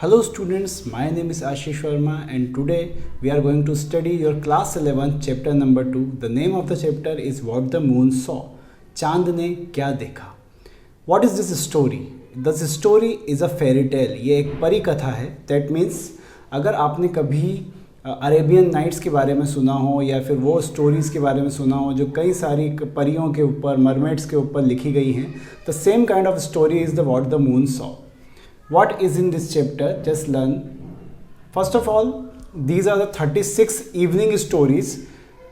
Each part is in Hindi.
Hello students, my name is Ashish Sharma and today we are going to study your class 11 chapter number 2. The name of the chapter is What the Moon Saw. चांद ने क्या देखा. What is this story? This story is a fairy tale. ये एक परी कथा है. That means अगर आपने कभी अरेबियन नाइट्स के बारे में सुना हो या फिर वो स्टोरीज़ के बारे में सुना हो जो कई सारी परियों के ऊपर मरमेड्स के ऊपर लिखी गई हैं, the same kind of story is the what the moon saw. What is in this chapter? Just learn. First of all, these are the 36 evening stories.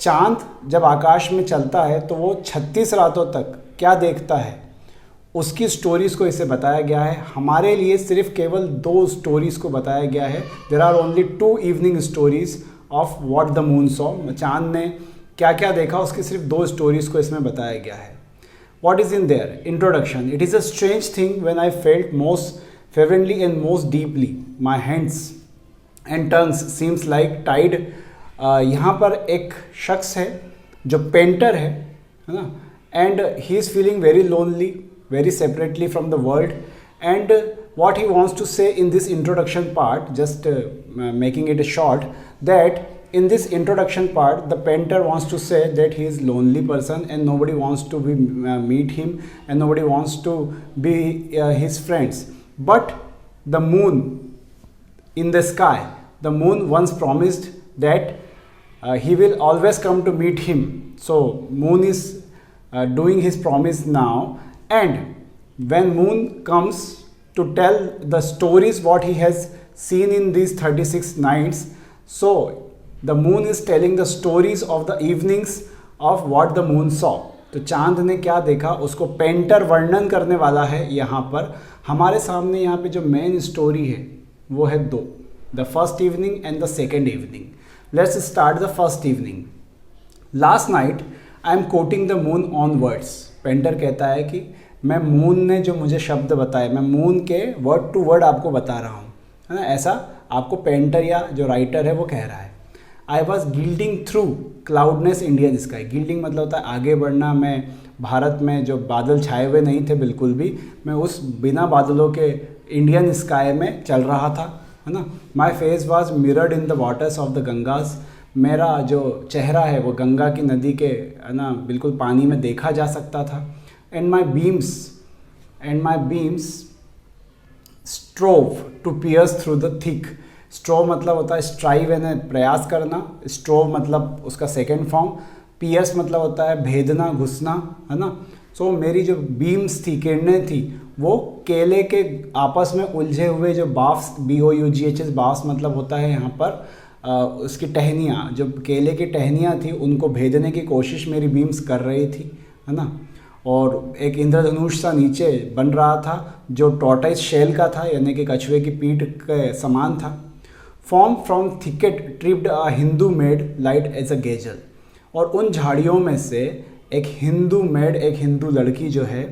चांद जब आकाश में चलता है तो वो 36 रातों तक क्या देखता है उसकी स्टोरीज़ को इसे बताया गया है. हमारे लिए सिर्फ केवल 2 स्टोरीज़ को बताया गया है. There are only 2 evening stories of what the moon saw. चांद ने क्या क्या देखा उसकी सिर्फ 2 स्टोरीज़ को इसमें बताया गया है. What is in there? Introduction. It is a strange thing when I felt most fervently and most deeply. My hands and tongues seems like tied. यहाँ पर एक शख्स है जो पेंटर है ना, and he is feeling very lonely, very separately from the world. And what he wants to say in this introduction part, just making it short, that in this introduction part the painter wants to say that he is lonely person and nobody wants to be meet him and nobody wants to be his friends. But the moon in the sky, the moon once promised that he will always come to meet him. So moon is doing his promise now, and when moon comes to tell the stories what he has seen in these 36 nights, so the moon is telling the stories of the evenings of what the moon saw. तो चांद ने क्या देखा उसको पेंटर वर्णन करने वाला है. यहाँ पर हमारे सामने यहाँ पे जो मेन स्टोरी है वो है 2, the first evening and the second evening. Let's start the first evening. Last night I am quoting the moon on words. Painter कहता है कि मैं मून ने जो मुझे शब्द बताए, मैं मून के वर्ड टू वर्ड आपको बता रहा हूँ, है ना. ऐसा आपको पेंटर या जो राइटर है वो कह रहा है. I was gilding through cloudiness Indian sky. Gilding मतलब होता है आगे बढ़ना. मैं भारत में जो बादल छाए हुए नहीं थे बिल्कुल भी, मैं उस बिना बादलों के इंडियन स्काई में चल रहा था, है ना. My face was mirrored in the waters of the Ganges. मेरा जो चेहरा है वो गंगा की नदी के, है ना, बिल्कुल पानी में देखा जा सकता था. And my beams strove to pierce through the thick. Strove मतलब होता है स्ट्राइव, यानी प्रयास करना. स्ट्रोव मतलब उसका सेकेंड फॉर्म. पियर्स मतलब होता है भेदना, घुसना, है ना. सो मेरी जो बीम्स थी, किरणें थी, वो केले के आपस में उलझे हुए जो बाफ्स, BOUGHS, बाफ्स मतलब होता है यहाँ पर उसकी टहनियाँ, जो केले की टहनियाँ थी उनको भेदने की कोशिश मेरी बीम्स कर रही थी, है ना. और एक इंद्रधनुष सा नीचे बन रहा था जो टॉर्टाइज शेल का था, यानी कि कछुए की पीठ के समान था. Forth from thicket tripped a Hindu maid light as a gazelle. और उन झाड़ियों में से एक हिंदू मेड, एक हिंदू लड़की जो है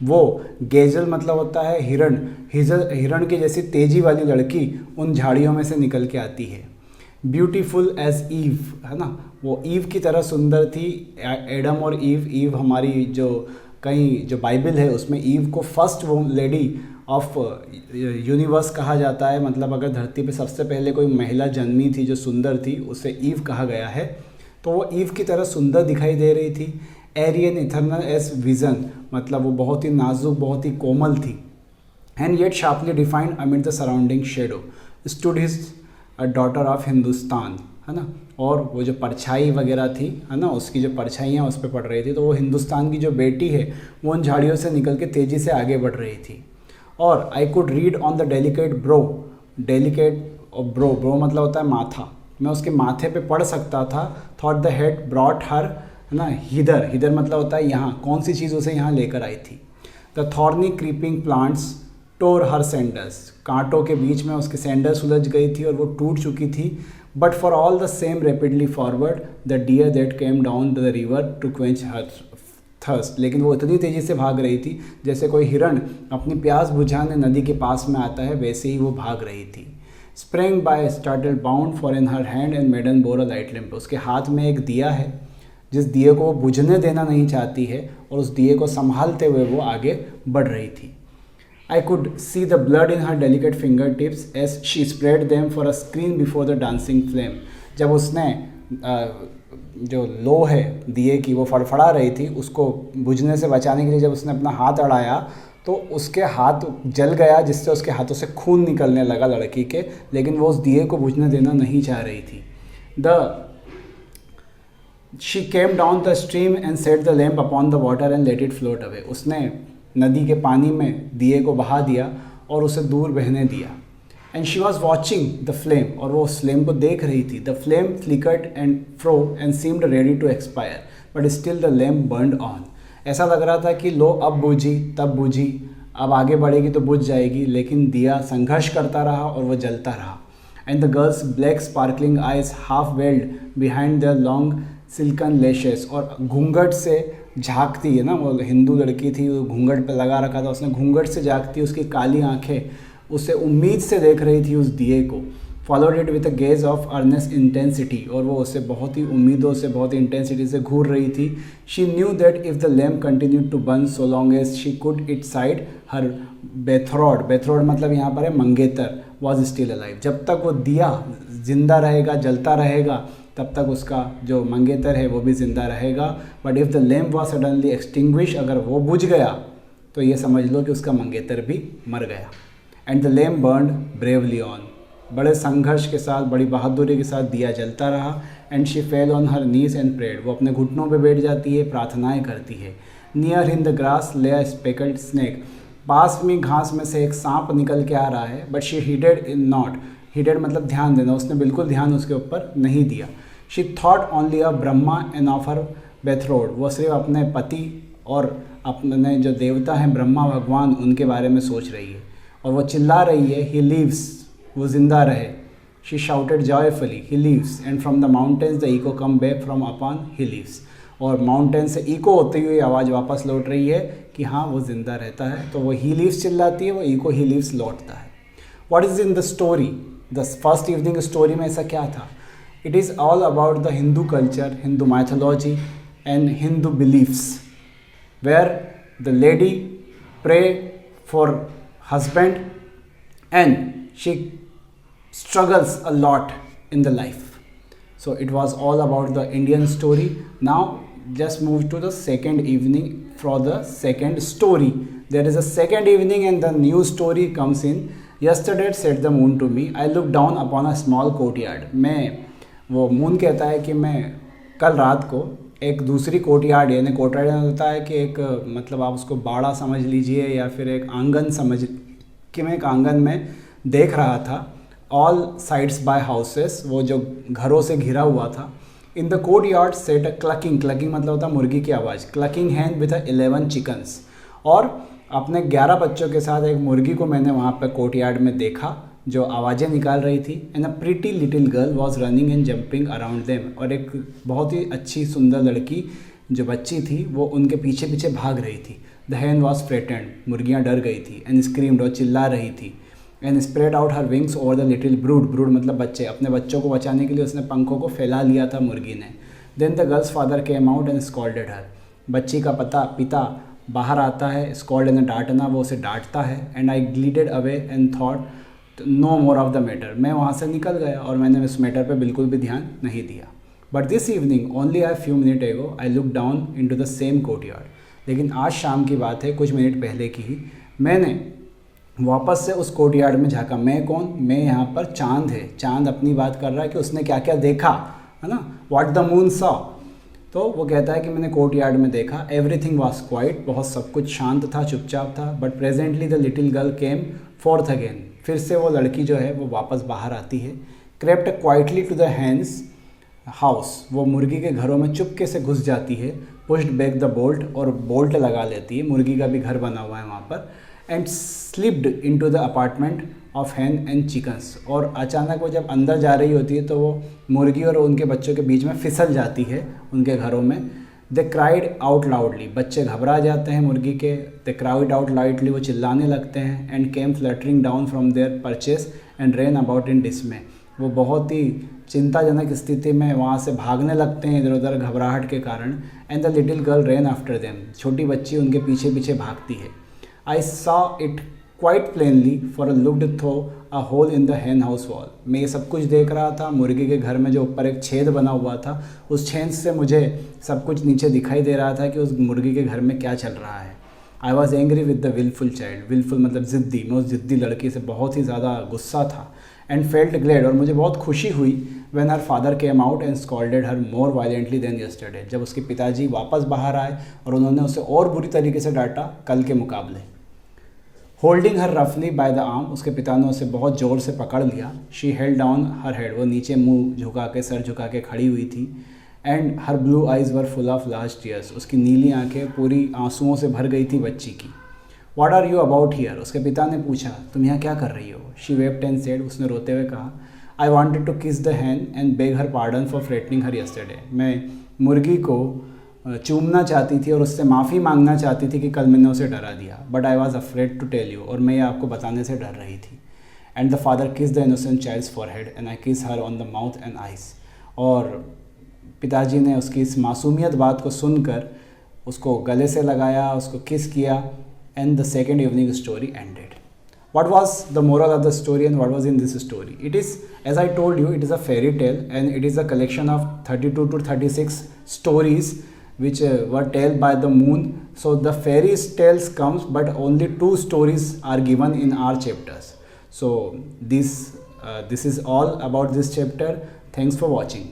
वो, गेजल मतलब होता है हिरण, हिरण की जैसी तेजी वाली लड़की उन झाड़ियों में से निकल के आती है. ब्यूटीफुल एज ईव, है ना. वो ईव की तरह सुंदर थी. एडम और ईव हमारी जो जो बाइबल है उसमें ईव को फर्स्ट वो लेडी ऑफ यूनिवर्स कहा जाता है. मतलब अगर धरती पे सबसे पहले कोई महिला जन्मी थी जो सुंदर थी, उसे ईव कहा गया है. तो वो ईव की तरह सुंदर दिखाई दे रही थी. एरियन इथर्नल एज विजन मतलब वो बहुत ही नाजुक, बहुत ही कोमल थी. And yet sharply defined amid the surrounding shadow stood his daughter of Hindustan, है ना. और वो जो परछाई वगैरह थी, है ना, उसकी जो परछाइयाँ उस पर पड़ रही थी, तो वो हिंदुस्तान की जो बेटी है वो उन झाड़ियों से निकल के तेज़ी से आगे बढ़ रही थी. और I could read on the delicate bro. Delicate और ब्रो मतलब होता है माथा. मैं उसके माथे पे पढ़ सकता था. Thought the head brought her, है ना. हिदर मतलब होता है यहाँ, कौन सी चीज़ उसे यहाँ लेकर आई थी. The thorny creeping plants tore her sandals. कांटों के बीच में उसके सैंडल्स उलझ गई थी और वो टूट चुकी थी. But for all the same rapidly forward the deer that came down the river to quench her thirst. लेकिन वो इतनी तेज़ी से भाग रही थी जैसे कोई हिरण अपनी प्यास बुझाने नदी के पास में आता है, वैसे ही वो भाग रही थी. Spring by startle bound for in her hand and maiden bore a light lamp. उसके हाथ में एक दिया है जिस दिए को वो बुझने देना नहीं चाहती है और उस दिए को संभालते हुए वो आगे बढ़ रही थी. I could see the blood in her delicate fingertips as she spread them for a screen before the dancing flame. जब उसने जो लो है दिए की वो फड़फड़ा रही थी, उसको बुझने से बचाने के लिए जब उसने अपना हाथ अड़ाया तो उसके हाथ जल गया, जिससे उसके हाथों से खून निकलने लगा लड़की के, लेकिन वो उस दिए को बुझने देना नहीं चाह रही थी. She came down the stream and set the lamp upon the water and let it float away. उसने नदी के पानी में दिए को बहा दिया और उसे दूर बहने दिया. And she was watching the flame, और वो उस फ्लेम को देख रही थी. The flame flickered and fro and seemed ready to expire, but still the lamp burned on. ऐसा लग रहा था कि लो अब बुझी तब बुझी, अब आगे बढ़ेगी तो बुझ जाएगी, लेकिन दिया संघर्ष करता रहा और वो जलता रहा. And the girl's black sparkling eyes half veiled behind their long silken lashes, और घूंघट से झांकती है ना, वो हिंदू लड़की थी, वो घूंघट पे लगा रखा था उसने, घूंघट से झांकती उसकी काली आंखें उसे उम्मीद से देख रही थी उस दिए को. Followed it with a gaze of earnest intensity, और वो उसे बहुत ही उम्मीदों से बहुत ही इंटेंसिटी से घूर रही थी. She knew that if the lamp continued to burn so long as she could it side her betrothed, betrothed मतलब यहाँ पर है मंगेतर, वॉज स्टिल अलाइव. जब तक वो दिया जिंदा रहेगा, जलता रहेगा, तब तक उसका जो मंगेतर है वो भी ज़िंदा रहेगा. But if the lamp was suddenly extinguish, अगर वो बुझ गया तो ये समझ लो कि उसका मंगेतर भी मर गया. And the lamp burned bravely on, बड़े संघर्ष के साथ, बड़ी बहादुरी के साथ दिया जलता रहा. And she fell on her knees and prayed, वो अपने घुटनों पे बैठ जाती है, प्रार्थनाएं करती है. नियर इन द ग्रास ले अ स्पेकल्ड स्नेक, पास में घास में से एक सांप निकल के आ रहा है. बट शी हीडेड इन नॉट, हीडेड मतलब ध्यान देना, उसने बिल्कुल ध्यान उसके ऊपर नहीं दिया. शी थॉट ओनली अ ब्रह्मा एंड ऑफ हर बेथरोड, वो सिर्फ अपने पति और अपने जो देवता हैं ब्रह्मा भगवान उनके बारे में सोच रही है. और वो चिल्ला रही है, ही लिव्स, वो ज़िंदा रहे. She shouted joyfully, he lives, and from the mountains the eco come back from upon he lives, और माउंटेन से इको होती हुई आवाज़ वापस लौट रही है कि हाँ वो ज़िंदा रहता है. तो वो ही लिव्स चिल्लाती है, वो इको ही लिव्स लौटता है. What is in the story, the first evening story में ऐसा क्या था? It is all about the Hindu culture, Hindu mythology and Hindu beliefs, where the lady pray for husband and she struggles a lot in the life. So it was all about the Indian story. Now just move to the second evening for the second story. There is a second evening and the new story comes in. Yesterday said the moon to me, I looked down upon a small courtyard. वो मून कहता है कि मैं कल रात को एक दूसरी कोर्टयार्ड, यानी कोर्टयार्ड होता है कि एक मतलब आप उसको बाड़ा समझ लीजिए या फिर एक आंगन समझ, कि मैं एक आंगन में देख रहा था. ऑल साइड्स बाय हाउसेस, वो जो घरों से घिरा हुआ था. In the courtyard sat a clucking, clucking मतलब होता है मुर्गी की आवाज़. क्लकिंग हैंड विद 11 चिकन्स, और अपने 11 बच्चों के साथ एक मुर्गी को मैंने वहाँ पर कोर्टयार्ड में देखा जो आवाज़ें निकाल रही थी. And a pretty little girl was running and jumping around them, और एक बहुत ही अच्छी सुंदर लड़की जो बच्ची थी वो उनके पीछे पीछे भाग रही थी. द हैन वॉज फ्रेटेंड, मुर्गियाँ डर गई थी. एंड स्क्रीम्ड, और चिल्ला रही थी. And spread out her wings over the little brood, brood मतलब बच्चे, अपने बच्चों को बचाने के लिए उसने पंखों को फैला लिया था मुर्गी ने. Then the girl's father came out and scolded her, बच्ची का पिता बाहर आता है. स्कॉल्ड यानी डांटना, वो उसे डांटता है. And I glided away and thought no more of the matter, मैं वहाँ से निकल गया और मैंने उस मैटर पे बिल्कुल भी ध्यान नहीं दिया. But this evening only I few minute ago I look down into the same courtyard, लेकिन आज शाम की बात है, कुछ मिनट पहले की ही, मैंने वापस से उस कोर्टयार्ड में झाँका. मैं कौन? मैं यहाँ पर चांद है. चांद अपनी बात कर रहा है कि उसने क्या क्या देखा, है ना, व्हाट द मून सॉ. तो वो कहता है कि मैंने कोर्टयार्ड में देखा. एवरीथिंग वॉज क्वाइट, बहुत सब कुछ शांत था, चुपचाप था. But presently the little girl came fourth again, फिर से वो लड़की जो है वो वापस बाहर आती है. Crept quietly to the hen's house, वो मुर्गी के घरों में चुपके से घुस जाती है. पुश्ड बैक द बोल्ट, और बोल्ट लगा लेती है, मुर्गी का भी घर बना हुआ है वहाँ पर. And slipped into the apartment of Hahn and chickens, और अचानक वो जब अंदर जा रही होती है तो वो मुर्गी और उनके बच्चों के बीच में फिसल जाती है उनके घरों में. दे क्राइड आउट लाउडली, बच्चे घबरा जाते हैं मुर्गी के. दे क्राइड आउट लाउडली, वो चिल्लाने लगते हैं. And came fluttering down from their perches and ran about in dismay, वो बहुत ही चिंताजनक स्थिति में वहाँ से भागने लगते हैं इधर उधर घबराहट के कारण. And the little girl rain after them, छोटी बच्ची उनके पीछे पीछे भागती है. I saw it quite plainly for I looked through a hole in the hen house wall. मैं ये सब कुछ देख रहा था मुर्गी के घर में जो ऊपर एक छेद बना हुआ था, उस छेद से मुझे सब कुछ नीचे दिखाई दे रहा था कि उस मुर्गी के घर में क्या चल रहा है. I was angry with the wilful child. Wilful मतलब ज़िद्दी. मैं उस ज़िद्दी लड़की से बहुत ही ज़्यादा गुस्सा था. एंड फेल्ट ग्लेड, और मुझे बहुत खुशी हुई when her father came out and scolded her more violently than yesterday. जब उसके पिताजी वापस बाहर आए और उन्होंने उसे और बुरी तरीके से डांटा कल के मुकाबले. होल्डिंग हर रफली बाय द आर्म, उसके पिता ने उसे बहुत ज़ोर से पकड़ लिया. She held down her head, वो नीचे मुंह झुका के सर झुका के खड़ी हुई थी. And her blue eyes were full of large tears, उसकी नीली आंखें पूरी आंसुओं से भर गई थी बच्ची की. What are you about here, उसके पिता ने पूछा, तुम यहाँ क्या कर रही हो. शी वेप्ट एंड सेड, उसने रोते हुए कहा, I wanted to kiss the hen and beg her pardon for frightening her yesterday. मैं मुर्गी को चूमना चाहती थी और उससे माफ़ी मांगना चाहती थी कि कल मैंने उसे डरा दिया. But I was afraid to tell you, और मैं ये आपको बताने से डर रही थी. And the father kiss the innocent child's forehead and I kiss her on the mouth and eyes. और पिताजी ने उसकी इस मासूमियत बात को सुनकर उसको गले से लगाया, उसको किस किया. And the second evening story ended. What was the moral of the story and what was in this story? It is, as I told you, it is a fairy tale and it is a collection of 32 to 36 stories which were told by the moon. So the fairy tales comes, but only 2 stories are given in our chapters. So this is all about this chapter. Thanks for watching.